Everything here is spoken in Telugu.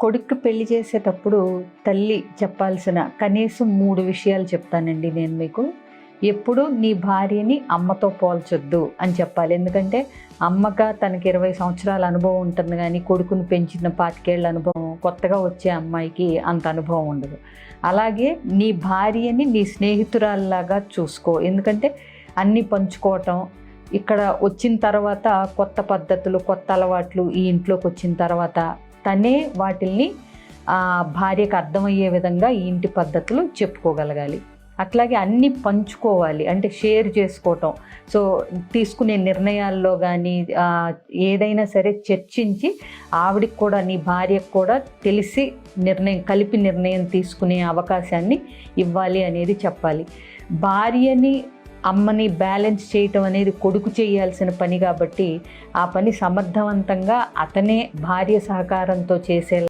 కొడుక్కి పెళ్లి చేసేటప్పుడు తల్లి చెప్పాల్సిన కనీసం 3 విషయాలు చెప్తానండి నేను మీకు. ఎప్పుడు నీ భార్యని అమ్మతో పోల్చొద్దు అని చెప్పాలి. ఎందుకంటే అమ్మగా తనకి 20 సంవత్సరాల అనుభవం ఉంటుంది కానీ కొడుకుని పెంచిన 25 ఏళ్ల అనుభవం, కొత్తగా వచ్చే అమ్మాయికి అంత అనుభవం ఉండదు. అలాగే నీ భార్యని నీ స్నేహితురాల్లాగా చూసుకో. ఎందుకంటే అన్నీ పంచుకోవటం, ఇక్కడ వచ్చిన తర్వాత కొత్త పద్ధతులు, కొత్త అలవాట్లు ఈ ఇంట్లోకి వచ్చిన తర్వాత తనే వాటిల్ని భార్యకు అర్థమయ్యే విధంగా ఈ ఇంటి పద్ధతులు చెప్పుకోగలగాలి. అట్లాగే అన్నీ పంచుకోవాలి, అంటే షేర్ చేసుకోవటం. సో తీసుకునే నిర్ణయాల్లో కానీ ఏదైనా సరే చర్చించి ఆవిడికి కూడా నీ భార్యకు కూడా తెలిసి కలిపి నిర్ణయం తీసుకునే అవకాశాన్ని ఇవ్వాలి అనేది చెప్పాలి. భార్యని అమ్మని బ్యాలెన్స్ చేయటం అనేది కొడుకు చేయాల్సిన పని కాబట్టి ఆ పని సమర్థవంతంగా అతనే భార్య సహకారంతో చేసేలా